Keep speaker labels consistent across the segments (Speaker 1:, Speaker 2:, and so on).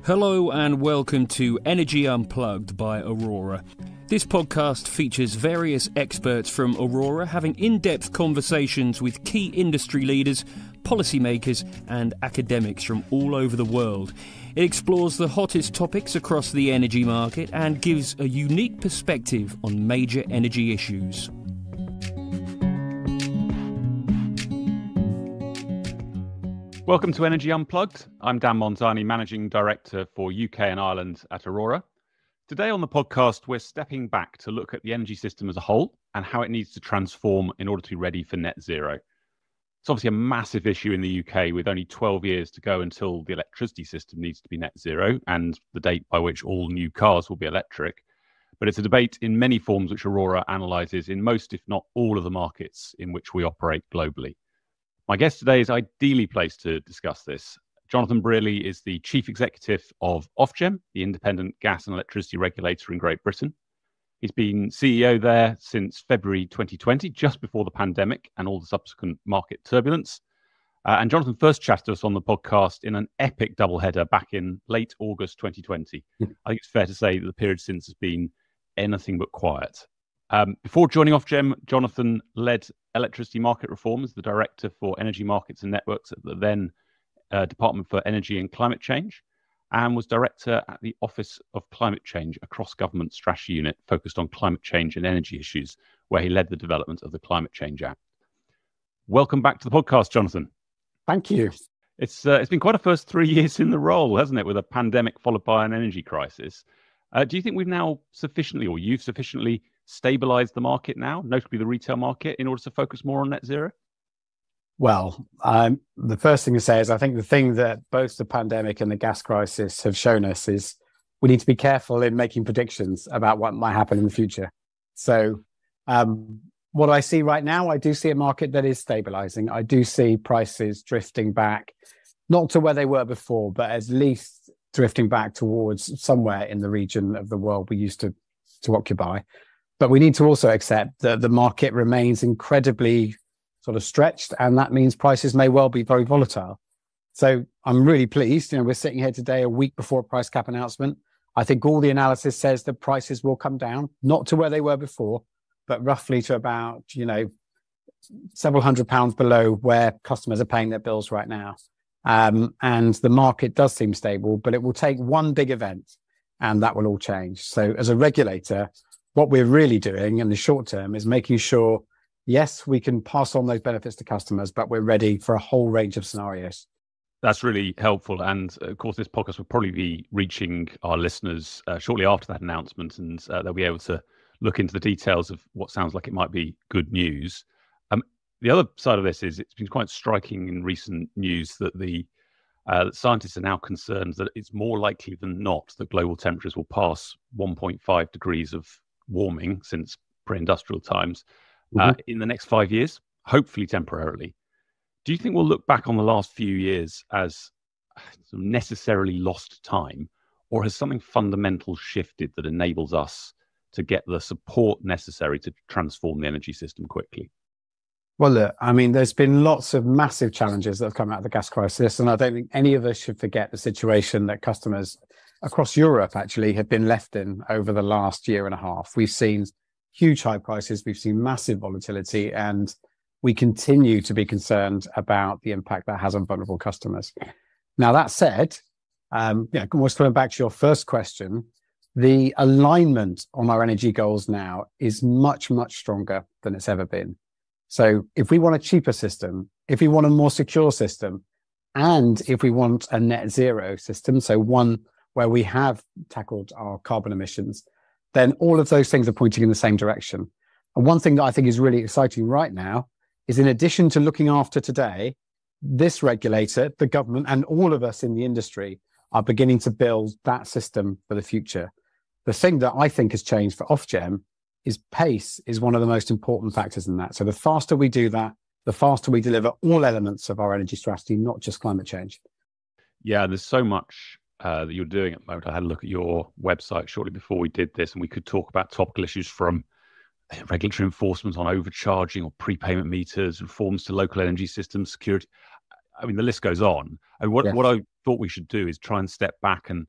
Speaker 1: Hello and welcome to Energy Unplugged by Aurora. This podcast features various experts from Aurora having in-depth conversations with key industry leaders, policymakers and academics from all over the world. It explores the hottest topics across the energy market and gives a unique perspective on major energy issues.
Speaker 2: Welcome to Energy Unplugged. I'm Dan Monzani, Managing Director for UK and Ireland at Aurora. Today on the podcast, we're stepping back to look at the energy system as a whole and how it needs to transform in order to be ready for net zero. It's obviously a massive issue in the UK with only 12 years to go until the electricity system needs to be net zero and the date by which all new cars will be electric. But it's a debate in many forms which Aurora analyses in most, if not all, of the markets in which we operate globally. My guest today is ideally placed to discuss this. Jonathan Brearley is the Chief Executive of Ofgem, the independent gas and electricity regulator in Great Britain. He's been CEO there since February 2020, just before the pandemic and all the subsequent market turbulence. And Jonathan first chatted to us on the podcast in an epic doubleheader back in late August 2020. I think it's fair to say that the period since has been anything but quiet. Before joining Ofgem, Jonathan led electricity market reform as the Director for Energy Markets and Networks at the then Department for Energy and Climate Change, and was Director at the Office of Climate Change, a cross-government strategy unit focused on climate change and energy issues, where he led the development of the Climate Change Act. Welcome back to the podcast, Jonathan.
Speaker 3: Thank you.
Speaker 2: It's been quite a first 3 years in the role, hasn't it, with a pandemic followed by an energy crisis. Do you think we've now sufficiently, or you've sufficiently stabilised the market now, notably the retail market, in order to focus more on net zero?
Speaker 3: Well, the first thing to say is I think the thing that both the pandemic and the gas crisis have shown us is we need to be careful in making predictions about what might happen in the future. So what I see right now, I do see a market that is stabilising. I do see prices drifting back, not to where they were before, but at least drifting back towards somewhere in the region of the world we used to occupy. But we need to also accept that the market remains incredibly sort of stretched, and that means prices may well be very volatile. So I'm really pleased. We're sitting here today a week before a price cap announcement. I think all the analysis says that prices will come down, not to where they were before, but roughly to about, several £100 below where customers are paying their bills right now. And the market does seem stable, but it will take one big event and that will all change. So as a regulator, what we're really doing in the short term is making sure, yes, we can pass on those benefits to customers, but we're ready for a whole range of scenarios.
Speaker 2: That's really helpful. And of course, this podcast will probably be reaching our listeners shortly after that announcement, and they'll be able to look into the details of what sounds like it might be good news. The other side of this is it's been quite striking in recent news that the scientists are now concerned that it's more likely than not that global temperatures will pass 1.5 degrees of warming since pre-industrial times in the next 5 years, hopefully temporarily. Do you think we'll look back on the last few years as necessarily lost time, or has something fundamental shifted that enables us to get the support necessary to transform the energy system quickly?
Speaker 3: Well, look, there's been lots of massive challenges that have come out of the gas crisis, and I don't think any of us should forget the situation that customers across Europe actually have been left in over the last year and a half. We've seen huge high prices, we've seen massive volatility, and we continue to be concerned about the impact that has on vulnerable customers. Now, that said, almost coming back to your first question, the alignment on our energy goals now is much, much stronger than it's ever been. So if we want a cheaper system, if we want a more secure system, and if we want a net zero system, so one where we have tackled our carbon emissions, then all of those things are pointing in the same direction. And one thing that I think is really exciting right now is, in addition to looking after today, this regulator, the government, and all of us in the industry are beginning to build that system for the future. The thing that I think has changed for Ofgem is pace is one of the most important factors in that. So the faster we do that, the faster we deliver all elements of our energy strategy, not just climate change.
Speaker 2: Yeah, there's so much that you're doing at the moment. I had a look at your website shortly before we did this, and we could talk about topical issues from regulatory enforcement on overcharging or prepayment meters, reforms to local energy system security. The list goes on. And what I thought we should do is try and step back and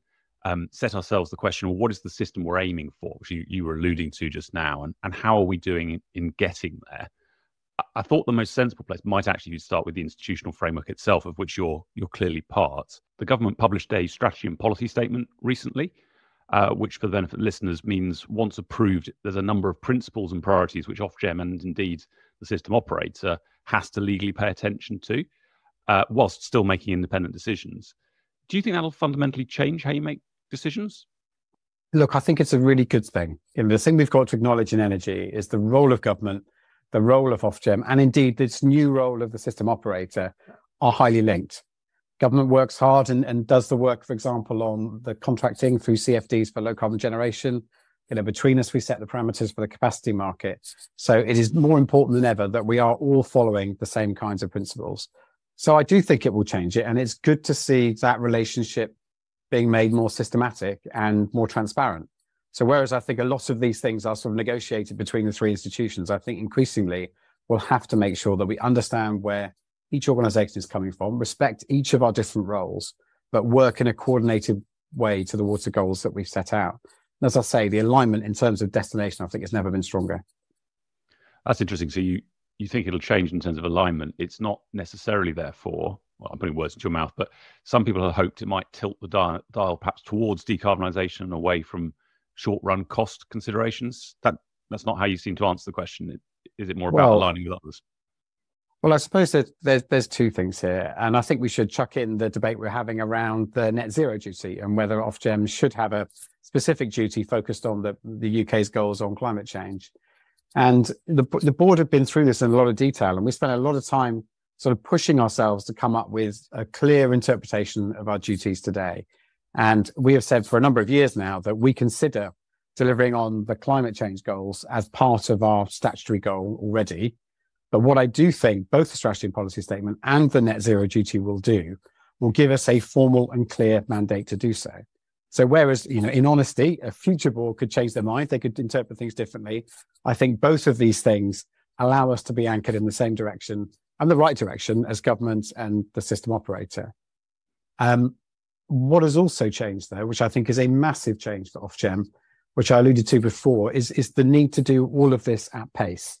Speaker 2: set ourselves the question, well, what is the system we're aiming for, which you were alluding to just now, and how are we doing in getting there? I thought the most sensible place might actually be to start with the institutional framework itself, of which you're clearly part. The government published a strategy and policy statement recently, which, for the benefit of listeners, means once approved, there's a number of principles and priorities which Ofgem and indeed the system operator has to legally pay attention to, whilst still making independent decisions. Do you think that'll fundamentally change how you make decisions?
Speaker 3: Look, I think it's a really good thing. The thing we've got to acknowledge in energy is the role of government, the role of Ofgem, and indeed this new role of the system operator are highly linked. Government works hard and does the work, for example, on the contracting through CFDs for low carbon generation. Between us, we set the parameters for the capacity market. So it is more important than ever that we are all following the same kinds of principles. So I do think it will change it. And it's good to see that relationship being made more systematic and more transparent. So whereas I think a lot of these things are sort of negotiated between the three institutions, I think increasingly we'll have to make sure that we understand where each organisation is coming from, respect each of our different roles, but work in a coordinated way towards the goals that we've set out. And as I say, the alignment in terms of destination, I think, has never been stronger.
Speaker 2: That's interesting. So you think it'll change in terms of alignment. It's not necessarily therefore, well, I'm putting words into your mouth, but some people have hoped it might tilt the dial perhaps towards decarbonisation and away from short-run cost considerations. That's not how you seem to answer the question. Is it more about aligning with others?
Speaker 3: Well, I suppose that there's two things here. And I think we should chuck in the debate we're having around the net zero duty and whether Ofgem should have a specific duty focused on the UK's goals on climate change. And the board have been through this in a lot of detail, and we spent a lot of time sort of pushing ourselves to come up with a clear interpretation of our duties today. And we have said for a number of years now that we consider delivering on the climate change goals as part of our statutory goal already. But what I do think both the strategy and policy statement and the net zero duty will give us a formal and clear mandate to do so. So whereas, in honesty, a future board could change their mind, they could interpret things differently. I think both of these things allow us to be anchored in the same direction and the right direction as government and the system operator. What has also changed, though, which I think is a massive change for Ofgem, which I alluded to before, is the need to do all of this at pace.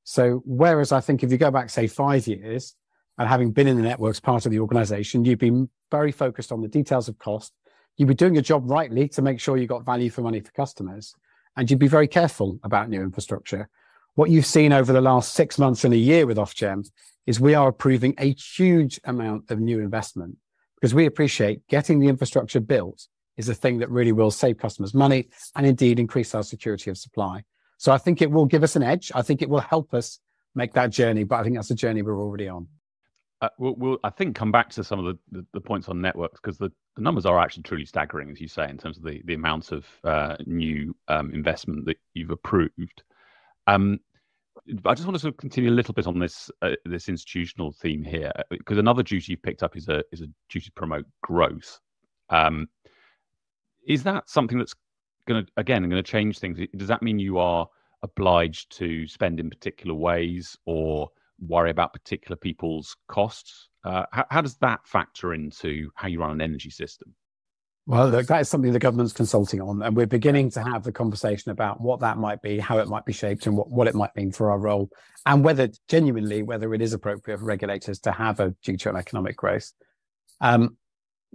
Speaker 3: So whereas I think if you go back, say, 5 years, and having been in the networks part of the organisation, you've been very focused on the details of cost. You'd be doing your job rightly to make sure you got value for money for customers, and you'd be very careful about new infrastructure. What you've seen over the last 6 months and a year with Ofgem is we are approving a huge amount of new investment because we appreciate getting the infrastructure built is a thing that really will save customers money and indeed increase our security of supply. So I think it will give us an edge. I think it will help us make that journey, but I think that's a journey we're already on.
Speaker 2: We'll I think, come back to some of the points on networks, because the numbers are actually truly staggering, as you say, in terms of the amount of new investment that you've approved. I just want to sort of continue a little bit on this institutional theme here, because another duty you've picked up is a duty to promote growth. Is that something that's going to change things? Does that mean you are obliged to spend in particular ways or worry about particular people's costs? How does that factor into how you run an energy system?
Speaker 3: Well, look, that is something the government's consulting on, and we're beginning to have the conversation about what that might be, how it might be shaped, and what it might mean for our role, and whether it is appropriate for regulators to have a duty on economic growth.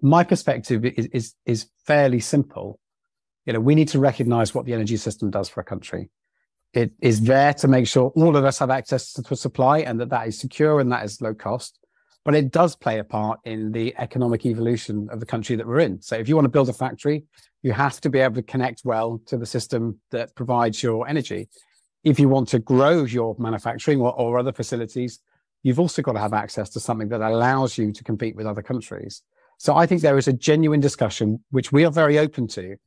Speaker 3: My perspective is fairly simple. We need to recognise what the energy system does for a country. It is there to make sure all of us have access to supply and that is secure and that is low cost. But it does play a part in the economic evolution of the country that we're in. So if you want to build a factory, you have to be able to connect well to the system that provides your energy. If you want to grow your manufacturing or other facilities, you've also got to have access to something that allows you to compete with other countries. So I think there is a genuine discussion, which we are very open to,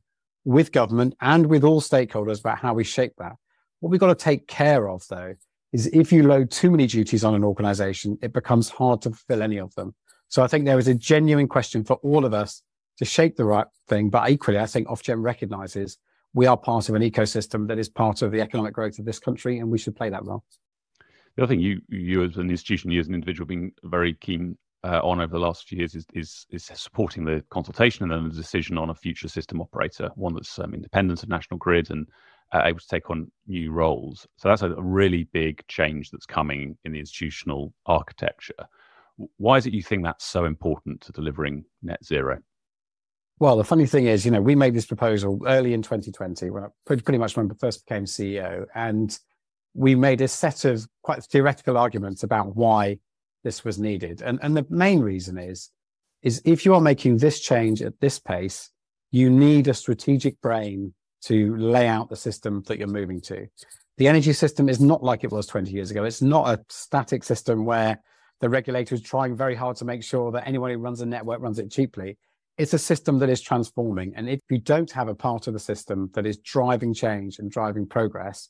Speaker 3: with government and with all stakeholders about how we shape that. What we've got to take care of, though, is if you load too many duties on an organisation, it becomes hard to fulfil any of them. So I think there is a genuine question for all of us to shape the right thing. But equally, I think Ofgem recognises we are part of an ecosystem that is part of the economic growth of this country, and we should play that role.
Speaker 2: The other thing, you as an institution, you as an individual, being very keen on over the last few years is supporting the consultation and then the decision on a future system operator, one that's independent of National Grid and able to take on new roles. So that's a really big change that's coming in the institutional architecture. Why is it you think that's so important to delivering net zero?
Speaker 3: Well, the funny thing is, we made this proposal early in 2020, pretty much when I first became CEO, and we made a set of quite theoretical arguments about why this was needed. And the main reason is if you are making this change at this pace, you need a strategic brain to lay out the system that you're moving to. The energy system is not like it was 20 years ago. It's not a static system where the regulator is trying very hard to make sure that anyone who runs a network runs it cheaply. It's a system that is transforming. And if you don't have a part of the system that is driving change and driving progress,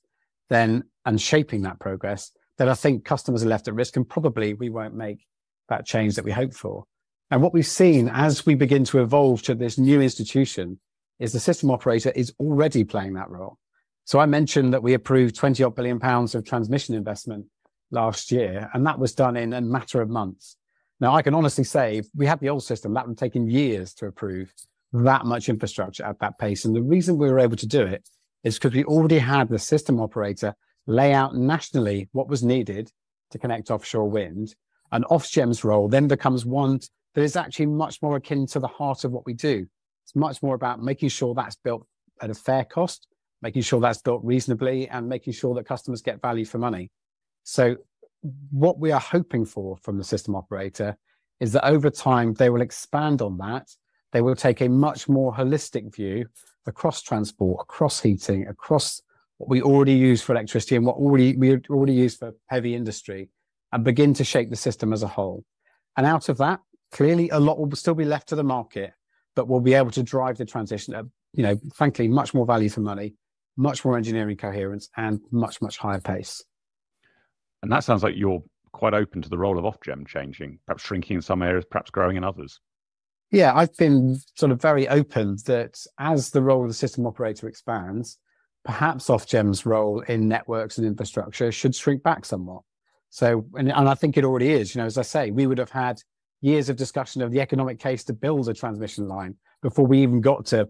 Speaker 3: and shaping that progress, then I think customers are left at risk, and probably we won't make that change that we hope for. And what we've seen as we begin to evolve to this new institution is the system operator is already playing that role. So I mentioned that we approved 20 odd billion pounds of transmission investment last year, and that was done in a matter of months. Now, I can honestly say, if we had the old system, that would have taken years to approve that much infrastructure at that pace. And the reason we were able to do it is because we already had the system operator lay out nationally what was needed to connect offshore wind. And Ofgem's role then becomes one that is actually much more akin to the heart of what we do. It's much more about making sure that's built at a fair cost, making sure that's built reasonably, and making sure that customers get value for money. So what we are hoping for from the system operator is that over time, they will expand on that. They will take a much more holistic view across transport, across heating, across what we already use for electricity and what we already use for heavy industry, and begin to shape the system as a whole. And out of that, clearly a lot will still be left to the market, but we'll be able to drive the transition at, frankly, much more value for money, much more engineering coherence, and much, much higher pace.
Speaker 2: And that sounds like you're quite open to the role of Ofgem changing, perhaps shrinking in some areas, perhaps growing in others.
Speaker 3: Yeah, I've been sort of very open that as the role of the system operator expands, perhaps Ofgem's role in networks and infrastructure should shrink back somewhat. So, and I think it already is, as I say, we would have had years of discussion of the economic case to build a transmission line before we even got to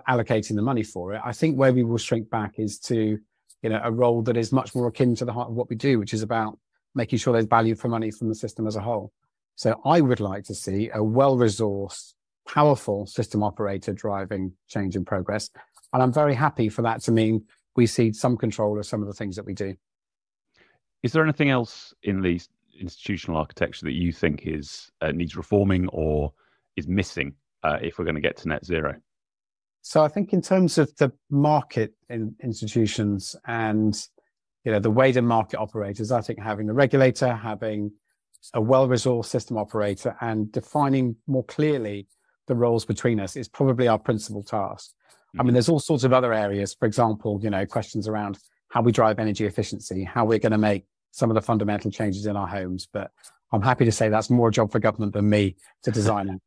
Speaker 3: allocating the money for it. I think where we will shrink back is to, a role that is much more akin to the heart of what we do, which is about making sure there's value for money from the system as a whole. So I would like to see a well-resourced, powerful system operator driving change and progress. And I'm very happy for that to mean we see some control of some of the things that we do.
Speaker 2: Is there anything else in the institutional architecture that you think is needs reforming or is missing if we're going to get to net zero?
Speaker 3: So I think in terms of the market in institutions and the way the market operates, I think having the regulator, having a well-resourced system operator, and defining more clearly the roles between us is probably our principal task. I mean, there's all sorts of other areas, for example, questions around how we drive energy efficiency, how we're going to make some of the fundamental changes in our homes. But I'm happy to say that's more a job for government than me to design it.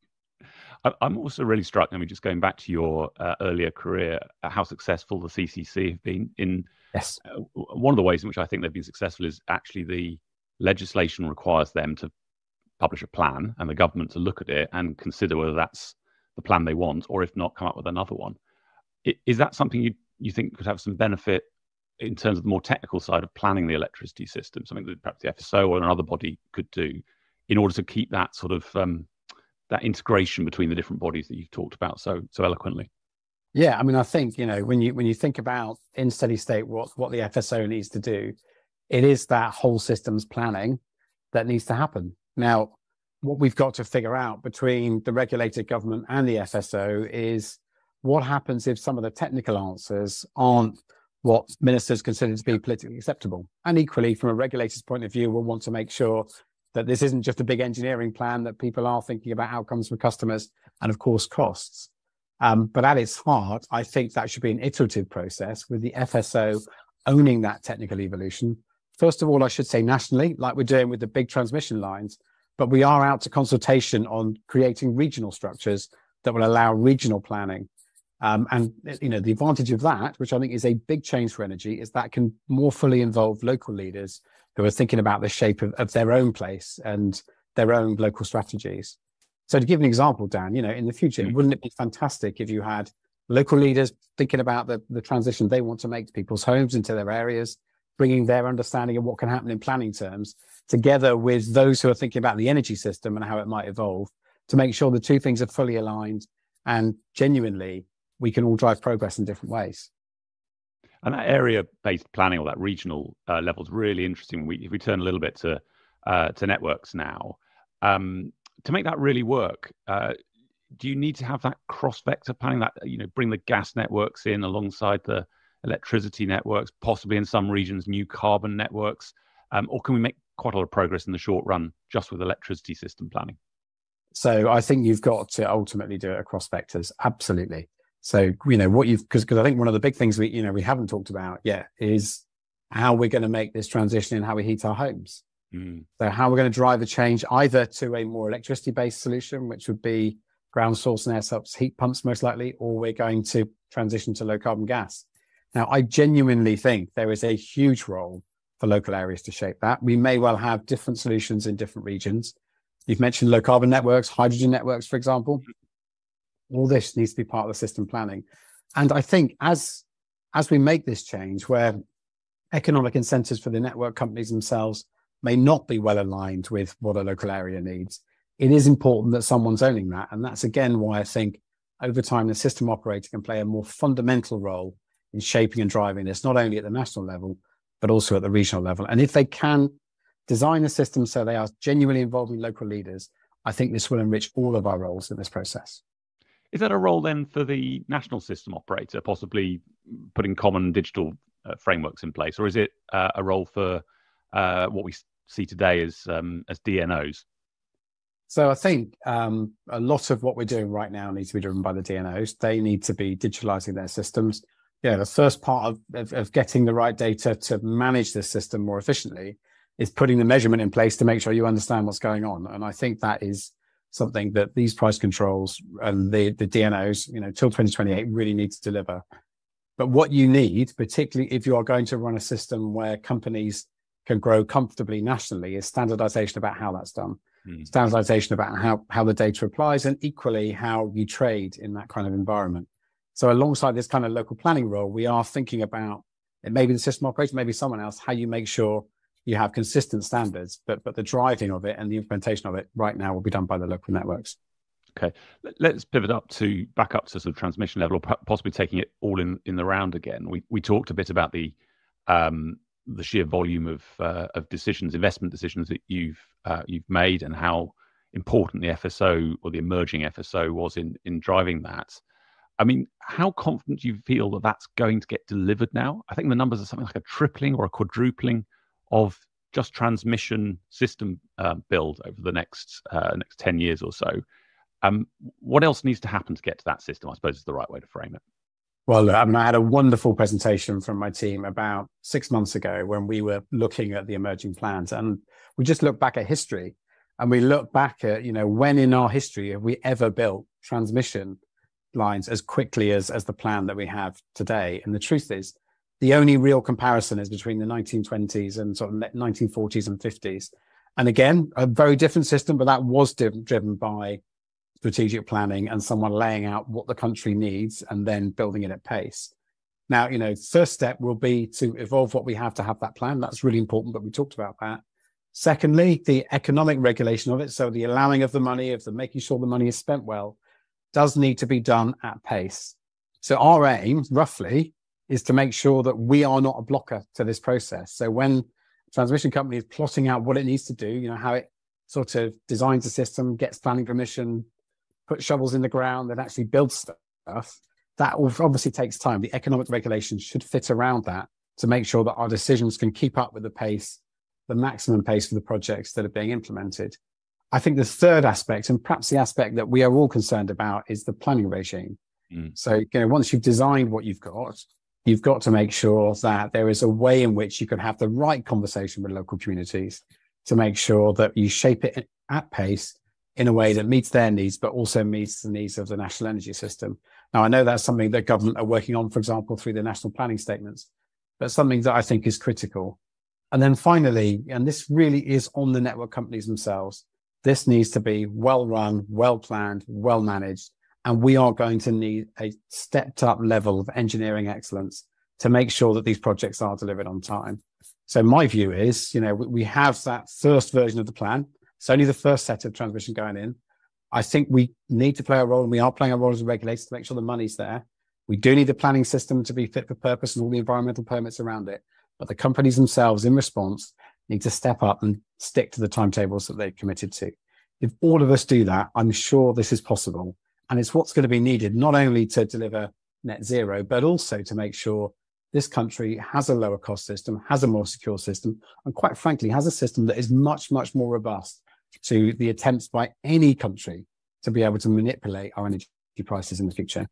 Speaker 2: I'm also really struck, just going back to your earlier career, how successful the CCC have been in.
Speaker 3: Yes.
Speaker 2: One of the ways in which I think they've been successful is actually the legislation requires them to publish a plan and the government to look at it and consider whether that's the plan they want, or if not, come up with another one. Is that something you think could have some benefit in terms of the more technical side of planning the electricity system, something that perhaps the FSO or another body could do in order to keep that sort of that integration between the different bodies that you've talked about so eloquently?
Speaker 3: Yeah, I think when you think about in steady state what the FSO needs to do, it is that whole systems planning that needs to happen. Now, what we've got to figure out between the regulated government and the FSO is what happens if some of the technical answers aren't what ministers consider to be politically acceptable. And equally, from a regulator's point of view, we'll want to make sure that this isn't just a big engineering plan, that people are thinking about outcomes for customers and, of course, costs. But at its heart, I think that should be an iterative process with the FSO owning that technical evolution. First of all, I should say nationally, like we're doing with the big transmission lines, but we are out to consultation on creating regional structures that will allow regional planning. And the advantage of that, which I think is a big change for energy, is that can more fully involve local leaders who are thinking about the shape of their own place and their own local strategies. So to give an example, Dan, in the future, wouldn't it be fantastic if you had local leaders thinking about the transition they want to make to people's homes, into their areas, bringing their understanding of what can happen in planning terms, together with those who are thinking about the energy system and how it might evolve, to make sure the two things are fully aligned and genuinely we can all drive progress in different ways.
Speaker 2: And that area-based planning, or that regional level, is really interesting. If we turn a little bit to networks now, to make that really work, do you need to have that cross-vector planning, that bring the gas networks in alongside the electricity networks, possibly in some regions new carbon networks, or can we make quite a lot of progress in the short run just with electricity system planning?
Speaker 3: So I think you've got to ultimately do it across vectors. Absolutely. So, because I think one of the big things we haven't talked about yet is how we're going to make this transition in how we heat our homes. So how we're going to drive a change either to a more electricity-based solution, which would be ground source and air source heat pumps most likely, or we're going to transition to low carbon gas. Now, I genuinely think there is a huge role for local areas to shape that. We may well have different solutions in different regions. You've mentioned low carbon networks, hydrogen networks, for example. All this needs to be part of the system planning. And I think as we make this change, where economic incentives for the network companies themselves may not be well aligned with what a local area needs, it is important that someone's owning that. And that's again why I think over time the system operator can play a more fundamental role in shaping and driving this, not only at the national level, but also at the regional level. And if they can design a system so they are genuinely involving local leaders, I think this will enrich all of our roles in this process.
Speaker 2: Is that a role then for the national system operator, possibly putting common digital frameworks in place, or is it a role for what we see today as DNOs?
Speaker 3: So I think a lot of what we're doing right now needs to be driven by the DNOs. They need to be digitalizing their systems. The first part of getting the right data to manage this system more efficiently is putting the measurement in place to make sure you understand what's going on. And I think that is something that these price controls and the DNOs, till 2028 really need to deliver. But what you need, particularly if you are going to run a system where companies can grow comfortably nationally, is standardization about how that's done. Standardization about how the data applies, and equally how you trade in that kind of environment. So alongside this kind of local planning role, we are thinking about, it may be the system operator, maybe someone else, how you make sure you have consistent standards, but the driving of it and the implementation of it right now will be done by the local networks.
Speaker 2: Okay, let's pivot back up to sort of transmission level, or possibly taking it all in the round again. We talked a bit about the sheer volume of decisions, investment decisions that you've made, and how important the FSO, or the emerging FSO, was in driving that. I mean, how confident do you feel that that's going to get delivered now? I think the numbers are something like a tripling or a quadrupling of just transmission system build over the next 10 years or so. What else needs to happen to get to that system, I suppose, is the right way to frame it.
Speaker 3: Well, I had a wonderful presentation from my team about 6 months ago when we were looking at the emerging plans, and we just looked back at history, and we looked back at, when in our history have we ever built transmission lines as quickly as the plan that we have today. And the truth is, the only real comparison is between the 1920s and sort of 1940s and 50s. And again, a very different system, but that was driven by strategic planning and someone laying out what the country needs and then building it at pace. Now, first step will be to evolve what we have to have that plan. That's really important, but we talked about that. Secondly, the economic regulation of it, so the allowing of the money, of the making sure the money is spent well, does need to be done at pace. So our aim, roughly, is to make sure that we are not a blocker to this process. So when a transmission company is plotting out what it needs to do, how it sort of designs a system, gets planning permission, put shovels in the ground, and actually builds stuff, that obviously takes time. The economic regulation should fit around that to make sure that our decisions can keep up with the pace, the maximum pace for the projects that are being implemented. I think the third aspect, and perhaps the aspect that we are all concerned about, is the planning regime. So, once you've designed what you've got to make sure that there is a way in which you can have the right conversation with local communities to make sure that you shape it at pace in a way that meets their needs, but also meets the needs of the national energy system. Now, I know that's something that government are working on, for example, through the national planning statements, but something that I think is critical. And then finally, and this really is on the network companies themselves, This needs to be well run, well planned, well managed, and we are going to need a stepped up level of engineering excellence to make sure that these projects are delivered on time. So my view is, we have that first version of the plan. It's only the first set of transmission going in. I think we need to play a role, and we are playing a role as a regulator to make sure the money's there. We do need the planning system to be fit for purpose and all the environmental permits around it. But the companies themselves, in response, need to step up and stick to the timetables that they've committed to. If all of us do that, I'm sure this is possible. And it's what's going to be needed, not only to deliver net zero, but also to make sure this country has a lower cost system, has a more secure system, and quite frankly, has a system that is much, much more robust to the attempts by any country to be able to manipulate our energy prices in the future.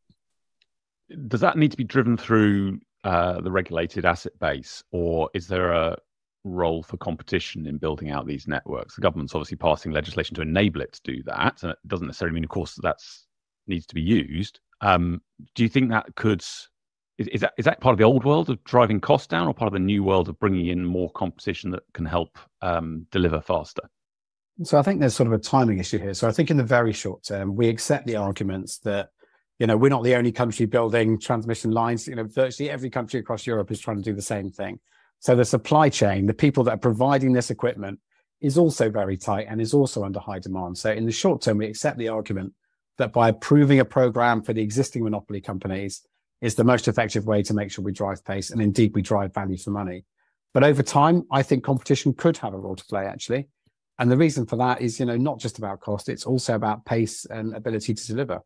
Speaker 2: Does that need to be driven through the regulated asset base, or is there a role for competition in building out these networks? The government's obviously passing legislation to enable it to do that, and it doesn't necessarily mean, of course, that needs to be used. Do you think that is that part of the old world of driving costs down, or part of the new world of bringing in more competition that can help deliver faster?
Speaker 3: So I think there's sort of a timing issue here. So I think in the very short term, we accept the arguments that, we're not the only country building transmission lines. Virtually every country across Europe is trying to do the same thing. So the supply chain, the people that are providing this equipment, is also very tight and is also under high demand. So in the short term, we accept the argument that by approving a program for the existing monopoly companies is the most effective way to make sure we drive pace and indeed we drive value for money. But over time, I think competition could have a role to play, actually. And the reason for that is, not just about cost, it's also about pace and ability to deliver.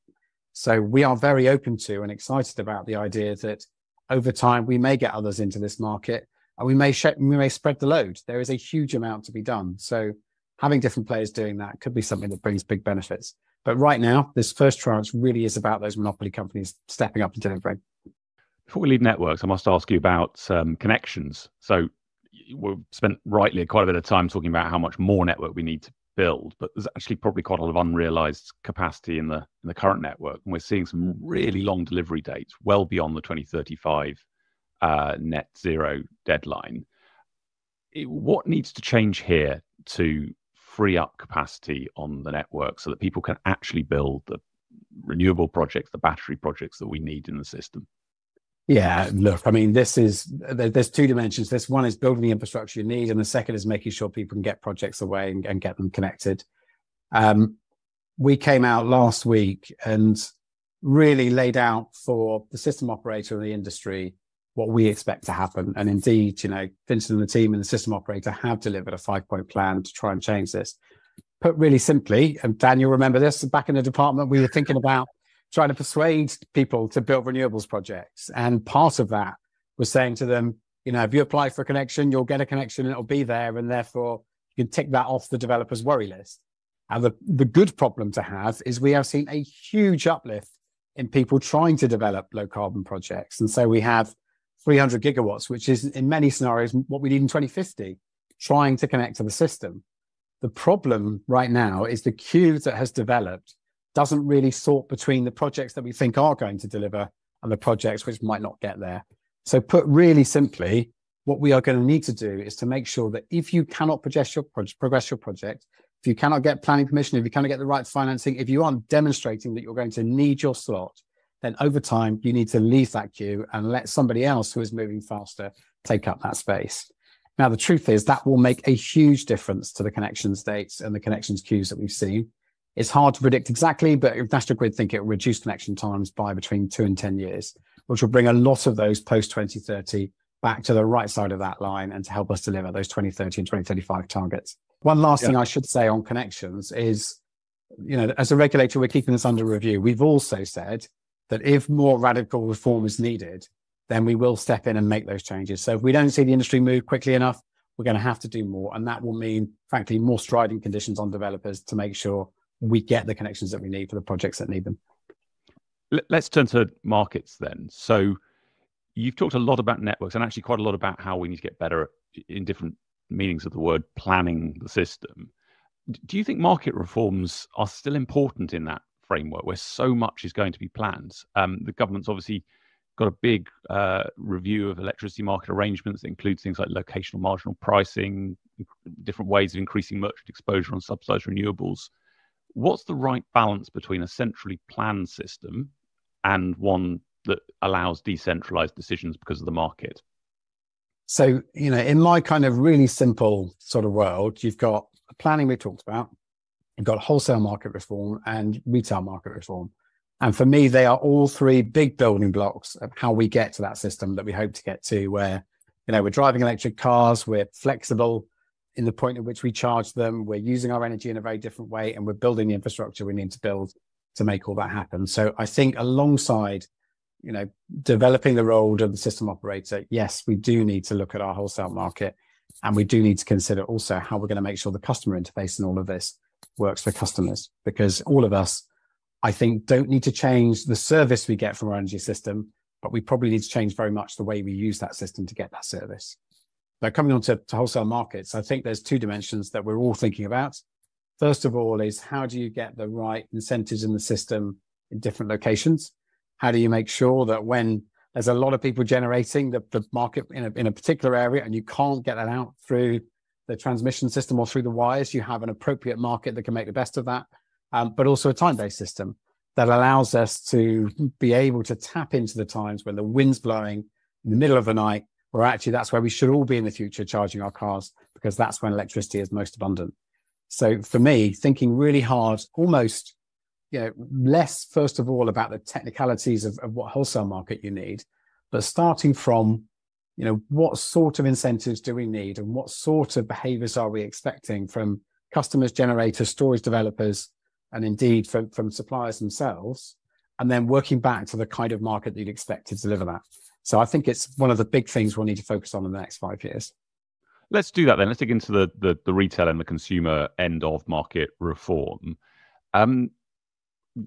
Speaker 3: So we are very open to and excited about the idea that over time, we may get others into this market and we may spread the load. There is a huge amount to be done. So having different players doing that could be something that brings big benefits. But right now, this first tranche really is about those monopoly companies stepping up and delivering.
Speaker 2: Before we leave networks, I must ask you about connections. So we've spent rightly quite a bit of time talking about how much more network we need to build, but there's actually probably quite a lot of unrealized capacity in the current network, and we're seeing some really long delivery dates, well beyond the 2035 net zero deadline. What needs to change here to free up capacity on the network so that people can actually build the renewable projects, the battery projects that we need in the system?
Speaker 3: Yeah, look, I mean, there's two dimensions. This one is building the infrastructure you need, and the second is making sure people can get projects away and get them connected. We came out last week and really laid out for the system operator and the industry what we expect to happen. And indeed, Vincent and the team and the system operator have delivered a 5-point plan to try and change this. Put really simply, and Dan, you'll remember this, back in the department, we were thinking about trying to persuade people to build renewables projects. And part of that was saying to them, if you apply for a connection, you'll get a connection and it'll be there. And therefore you can tick that off the developer's worry list. And the good problem to have is we have seen a huge uplift in people trying to develop low carbon projects. And so we have 300 gigawatts, which is in many scenarios what we need in 2050, trying to connect to the system. The problem right now is the queue that has developed doesn't really sort between the projects that we think are going to deliver and the projects which might not get there. So put really simply, what we are going to need to do is to make sure that if you cannot progress your project, if you cannot get planning permission, if you cannot get the right financing, if you aren't demonstrating that you're going to need your slot, then over time, you need to leave that queue and let somebody else who is moving faster take up that space. Now, the truth is that will make a huge difference to the connections dates and the connections queues that we've seen. It's hard to predict exactly, but National Grid think it will reduce connection times by between 2 and 10 years, which will bring a lot of those post-2030 back to the right side of that line and to help us deliver those 2030 and 2035 targets. One last thing I should say on connections is, as a regulator, we're keeping this under review. We've also said that if more radical reform is needed, then we will step in and make those changes. So if we don't see the industry move quickly enough, we're going to have to do more. And that will mean, frankly, more strident conditions on developers to make sure we get the connections that we need for the projects that need them.
Speaker 2: Let's turn to markets then. So you've talked a lot about networks and actually quite a lot about how we need to get better in different meanings of the word planning the system. Do you think market reforms are still important in that framework where so much is going to be planned? The government's obviously got a big review of electricity market arrangements that includes things like locational marginal pricing, different ways of increasing merchant exposure on subsidized renewables. What's the right balance between a centrally planned system and one that allows decentralized decisions because of the market?
Speaker 3: So, in my kind of really simple sort of world, you've got planning we talked about, you've got wholesale market reform and retail market reform. And for me, they are all three big building blocks of how we get to that system that we hope to get to, where, we're driving electric cars, we're flexible in the point at which we charge them, we're using our energy in a very different way, and we're building the infrastructure we need to build to make all that happen. So I think alongside, developing the role of the system operator, yes, we do need to look at our wholesale market, and we do need to consider also how we're going to make sure the customer interface in all of this works for customers, because all of us, I think, don't need to change the service we get from our energy system, but we probably need to change very much the way we use that system to get that service. Now, coming on to wholesale markets, I think there's two dimensions that we're all thinking about. First of all is, how do you get the right incentives in the system in different locations? How do you make sure that when there's a lot of people generating the market in a particular area and you can't get that out through the transmission system or through the wires, you have an appropriate market that can make the best of that, but also a time-based system that allows us to be able to tap into the times when the wind's blowing in the middle of the night, where actually that's where we should all be in the future charging our cars, because that's when electricity is most abundant. So for me, thinking really hard, almost, less, first of all, about the technicalities of what wholesale market you need, but starting from, what sort of incentives do we need and what sort of behaviors are we expecting from customers, generators, storage developers, and indeed from suppliers themselves, and then working back to the kind of market that you'd expect to deliver that. So I think it's one of the big things we'll need to focus on in the next 5 years.
Speaker 2: Let's do that then. Let's dig into the retail and the consumer end of market reform.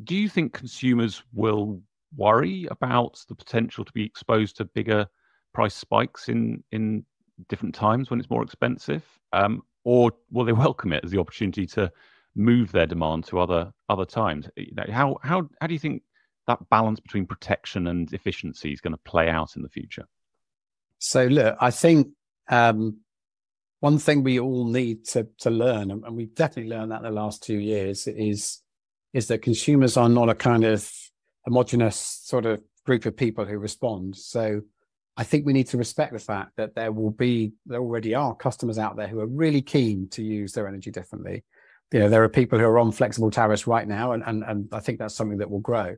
Speaker 2: Do you think consumers will worry about the potential to be exposed to bigger price spikes in different times when it's more expensive? Or will they welcome it as the opportunity to move their demand to other times? How do you think that balance between protection and efficiency is going to play out in the future?
Speaker 3: So look, I think one thing we all need to learn, and we've definitely learned that in the last 2 years, is that consumers are not a kind of homogenous sort of group of people who respond. So I think we need to respect the fact that there already are customers out there who are really keen to use their energy differently. There are people who are on flexible tariffs right now, and I think that's something that will grow.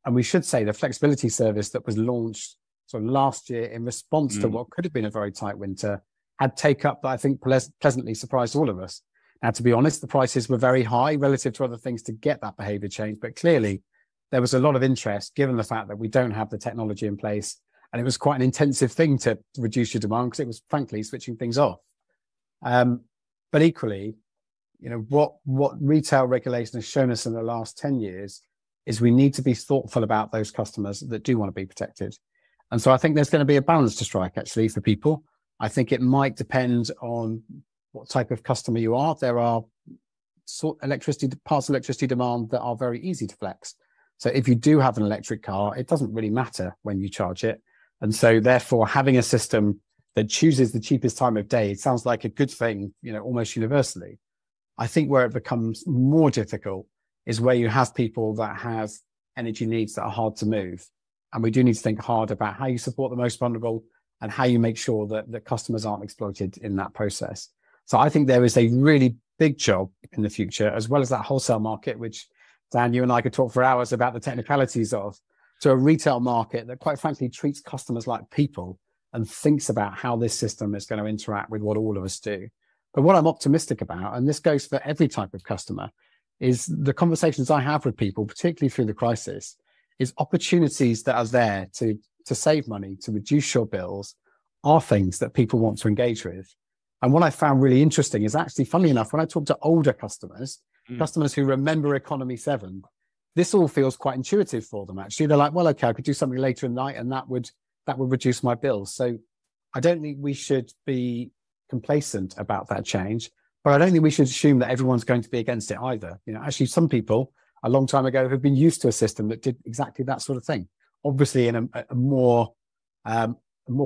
Speaker 3: And we should say the flexibility service that was launched sort of last year in response to what could have been a very tight winter had take-up that I think pleasantly surprised all of us. Now, to be honest, the prices were very high relative to other things to get that behavior change, but clearly there was a lot of interest given the fact that we don't have the technology in place, and it was quite an intensive thing to reduce your demand because it was frankly switching things off. But equally, what retail regulation has shown us in the last 10 years is we need to be thoughtful about those customers that do want to be protected. And so I think there's going to be a balance to strike actually for people. I think it might depend on what type of customer you are. There are parts of electricity demand that are very easy to flex. So if you do have an electric car, it doesn't really matter when you charge it. And so therefore having a system that chooses the cheapest time of day, it sounds like a good thing, almost universally. I think where it becomes more difficult is where you have people that have energy needs that are hard to move. And we do need to think hard about how you support the most vulnerable and how you make sure that the customers aren't exploited in that process. So I think there is a really big job in the future, as well as that wholesale market, which Dan, you and I could talk for hours about the technicalities of, to a retail market that quite frankly treats customers like people and thinks about how this system is going to interact with what all of us do. But what I'm optimistic about, and this goes for every type of customer, is the conversations I have with people, particularly through the crisis, is opportunities that are there to save money, to reduce your bills, are things that people want to engage with. And what I found really interesting is actually, funnily enough, when I talk to older customers, customers who remember Economy 7, this all feels quite intuitive for them, actually. They're like, well, okay, I could do something later in the night and that would reduce my bills. So I don't think we should be complacent about that change, but I don't think we should assume that everyone's going to be against it either. Actually, some people a long time ago have been used to a system that did exactly that sort of thing. obviously in a more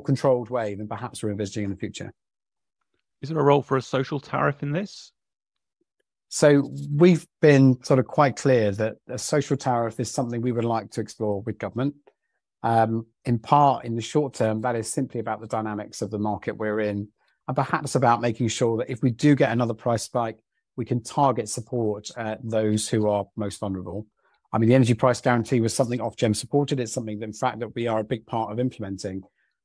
Speaker 3: controlled way than perhaps we're envisaging in the future.
Speaker 2: Is there a role for a social tariff in this?
Speaker 3: So we've been sort of quite clear that a social tariff is something we would like to explore with government. In part, in the short term, that is simply about the dynamics of the market we're in, and perhaps about making sure that if we do get another price spike, we can target support at those who are most vulnerable. I mean, the energy price guarantee was something Ofgem supported. It's something that, in fact, that we are a big part of implementing,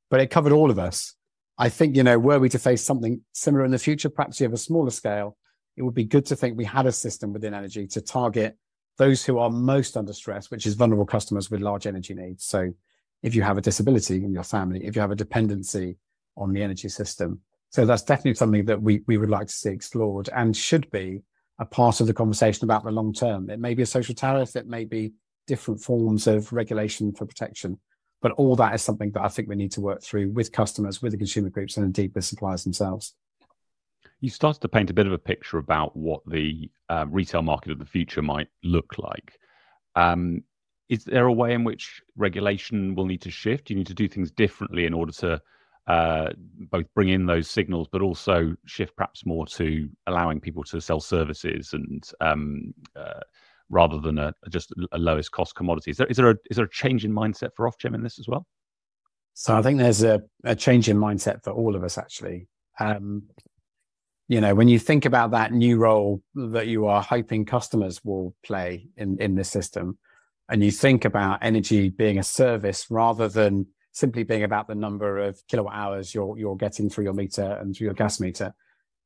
Speaker 3: but it covered all of us. I think, were we to face something similar in the future, perhaps you have a smaller scale, it would be good to think we had a system within energy to target those who are most under stress, which is vulnerable customers with large energy needs. So if you have a disability in your family, if you have a dependency on the energy system. So that's definitely something that we would like to see explored and should be a part of the conversation about the long term. It may be a social tariff, it may be different forms of regulation for protection, but all that is something that I think we need to work through with customers, with the consumer groups, and indeed with suppliers themselves.
Speaker 2: You started to paint a bit of a picture about what the retail market of the future might look like. Is there a way in which regulation will need to shift? You need to do things differently in order to both bring in those signals, but also shift perhaps more to allowing people to sell services and rather than just a lowest cost commodity. Is there a change in mindset for Ofgem in this as well?
Speaker 3: So I think there's a change in mindset for all of us, actually. When you think about that new role that you are hoping customers will play in this system, and you think about energy being a service rather than simply being about the number of kilowatt hours you're getting through your meter and through your gas meter,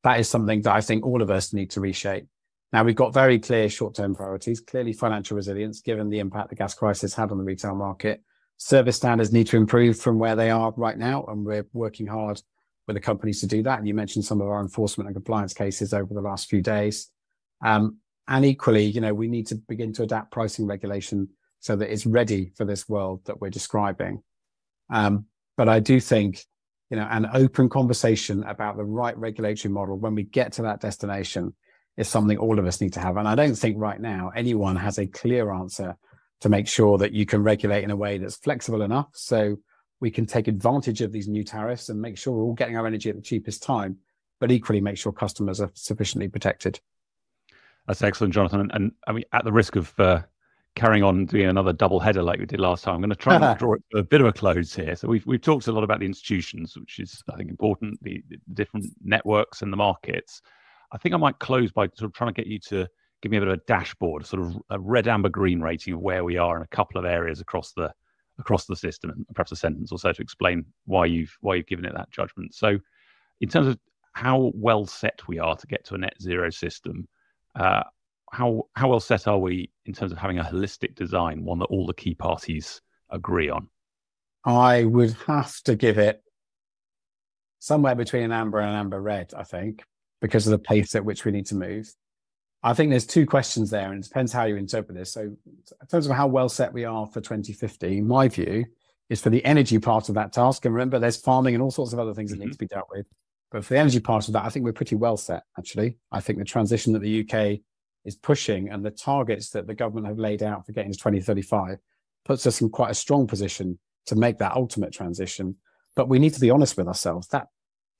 Speaker 3: that is something that I think all of us need to reshape. Now, we've got very clear short-term priorities, clearly financial resilience, given the impact the gas crisis had on the retail market. Service standards need to improve from where they are right now, and we're working hard with the companies to do that. And you mentioned some of our enforcement and compliance cases over the last few days. And equally, we need to begin to adapt pricing regulation so that it's ready for this world that we're describing. But I do think, an open conversation about the right regulatory model when we get to that destination is something all of us need to have. And I don't think right now anyone has a clear answer to make sure that you can regulate in a way that's flexible enough so we can take advantage of these new tariffs and make sure we're all getting our energy at the cheapest time, but equally make sure customers are sufficiently protected.
Speaker 2: That's excellent, Jonathan. And I mean, at the risk of carrying on doing another double header like we did last time, I'm going to try and draw it to a bit of a close here. So we've talked a lot about the institutions, which is, I think, important, the different networks and the markets. I think I might close by sort of trying to get you to give me a bit of a dashboard, sort of a red, amber, green rating of where we are in a couple of areas across the system, and perhaps a sentence or so to explain why you've given it that judgment. So in terms of how well set we are to get to a net zero system, how well set are we in terms of having a holistic design, one that all the key parties agree on? I
Speaker 3: would have to give it somewhere between an amber and an amber red, I think, because of the pace at which we need to move. I think there's two questions there, and it depends how you interpret this. So in terms of how well set we are for 2050, my view is for the energy part of that task. And remember, there's farming and all sorts of other things that need to be dealt with. But for the energy part of that, I think we're pretty well set, actually. I think the transition that the UK is pushing and the targets that the government have laid out for getting to 2035 puts us in quite a strong position to make that ultimate transition. But we need to be honest with ourselves. That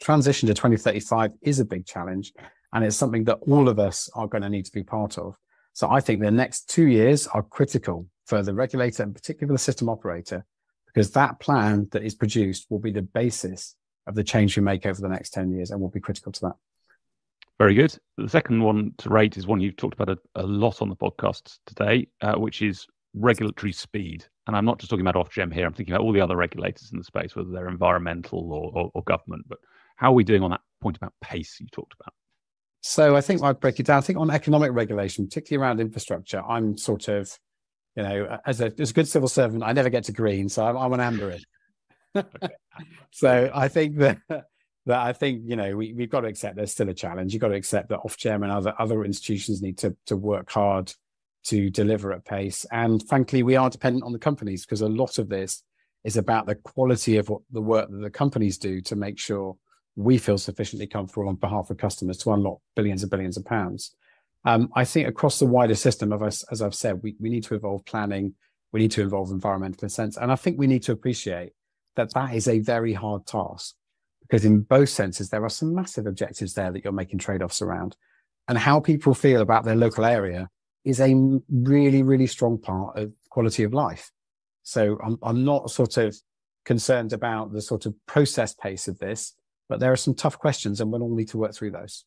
Speaker 3: transition to 2035 is a big challenge. And it's something that all of us are going to need to be part of. So I think the next 2 years are critical for the regulator and particularly the system operator, because that plan that is produced will be the basis of the change we make over the next 10 years and will be critical to that. Very good. The second one to rate is one you've talked about a lot on the podcast today, which is regulatory speed. And I'm not just talking about Ofgem here. I'm thinking about all the other regulators in the space, whether they're environmental or government. But how are we doing on that point about pace you talked about? So I think I'd break it down. I think on economic regulation, particularly around infrastructure, I'm sort of, as a good civil servant, I never get to green, so I'm an amber in. So I think that we've got to accept there's still a challenge. You've got to accept that Ofgem and other institutions need to work hard to deliver at pace. And frankly, we are dependent on the companies because a lot of this is about the quality of the work that the companies do to make sure we feel sufficiently comfortable on behalf of customers to unlock billions and billions of pounds. I think across the wider system, as I've said, we need to evolve planning We need to involve environmental consents. And I think we need to appreciate that that is a very hard task, because in both senses, there are some massive objectives there that you're making trade-offs around. And how people feel about their local area is a really, really strong part of quality of life. So I'm not sort of concerned about the sort of process pace of this, but there are some tough questions and we'll all need to work through those.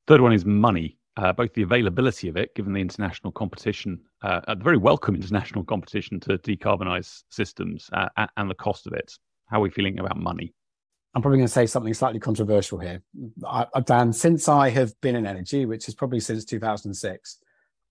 Speaker 2: Third one is money, both the availability of it, given the international competition, the very welcome international competition to decarbonise systems, and the cost of it. How are we feeling about money?
Speaker 3: I'm probably going to say something slightly controversial here. Dan, since I have been in energy, which is probably since 2006,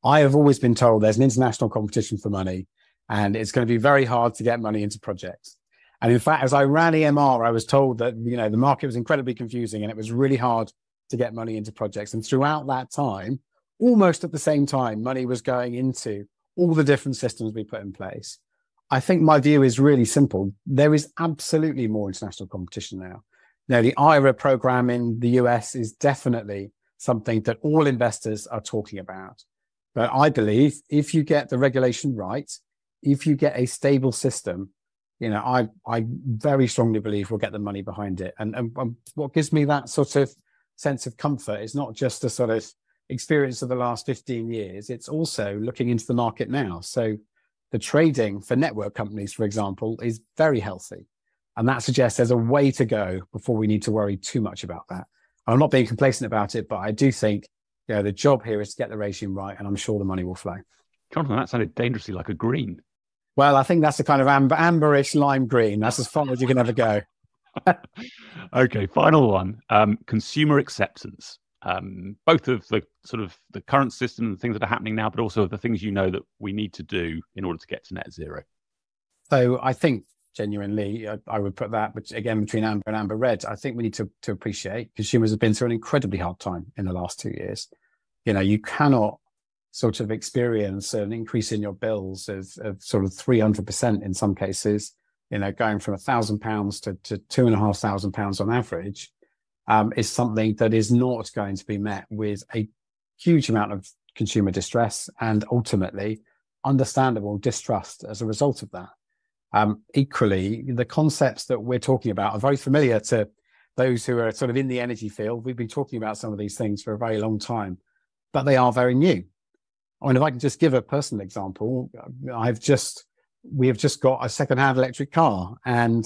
Speaker 3: I have always been told there's an international competition for money and it's going to be very hard to get money into projects. And in fact, as I ran EMR, I was told that, the market was incredibly confusing and it was really hard to get money into projects. And throughout that time, almost at the same time, money was going into all the different systems we put in place. I think my view is really simple. There is absolutely more international competition now. The IRA program in the US is definitely something that all investors are talking about. But I believe if you get the regulation right, if you get a stable system, I very strongly believe we'll get the money behind it. And what gives me that sort of sense of comfort is not just the sort of experience of the last 15 years. It's also looking into the market now. So the trading for network companies, for example, is very healthy. And that suggests there's a way to go before we need to worry too much about that. I'm not being complacent about it, but I do think the job here is to get the regime right, and I'm sure the money will flow.
Speaker 2: Jonathan, that sounded dangerously like a green.
Speaker 3: Well, I think that's the kind of amberish lime green. That's as far as you can ever go.
Speaker 2: Okay, final one. Consumer acceptance. Both of the sort of the current system and the things that are happening now, but also the things that we need to do in order to get to net zero.
Speaker 3: So I think genuinely, I would put that, which again, between amber and amber red, I think we need to appreciate consumers have been through an incredibly hard time in the last 2 years. You cannot sort of experience an increase in your bills of sort of 300% in some cases, going from £1,000 to £2,500 on average, is something that is not going to be met with a huge amount of consumer distress and ultimately understandable distrust as a result of that. Equally, the concepts that we're talking about are very familiar to those who are sort of in the energy field. We've been talking about some of these things for a very long time, but they are very new. I mean, if I can just give a personal example, we have just got a second-hand electric car, and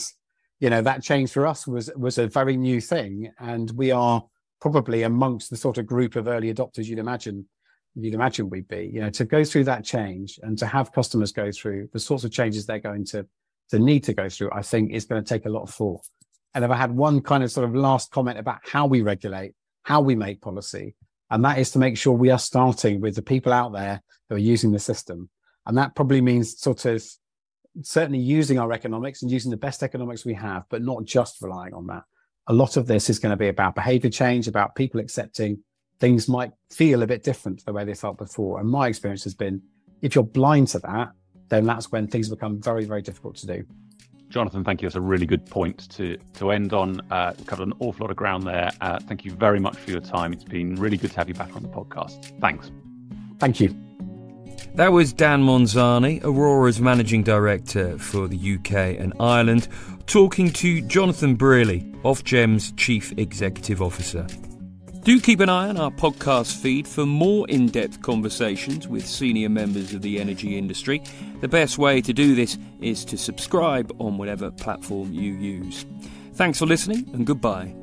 Speaker 3: that change for us was a very new thing, and we are probably amongst the sort of group of early adopters you'd imagine we'd be. To go through that change and to have customers go through the sorts of changes they're going to need to go through, I think is going to take a lot of thought. And if I had one kind of sort of last comment about how we regulate, how we make policy, and that is to make sure we are starting with the people out there who are using the system. And that probably means sort of certainly using our economics and using the best economics we have, but not just relying on that. A lot of this is going to be about behavior change, about people accepting things might feel a bit different to the way they felt before. And my experience has been, if you're blind to that, then that's when things become very, very difficult to do.
Speaker 2: Jonathan, thank you. That's a really good point to end on. Covered an awful lot of ground there. Thank you very much for your time. It's been really good to have you back on the podcast. Thanks.
Speaker 3: Thank you.
Speaker 1: That was Dan Monzani, Aurora's Managing Director for the UK and Ireland, talking to Jonathan Brearley, Ofgem's Chief Executive Officer. Do keep an eye on our podcast feed for more in-depth conversations with senior members of the energy industry. The best way to do this is to subscribe on whatever platform you use. Thanks for listening and goodbye.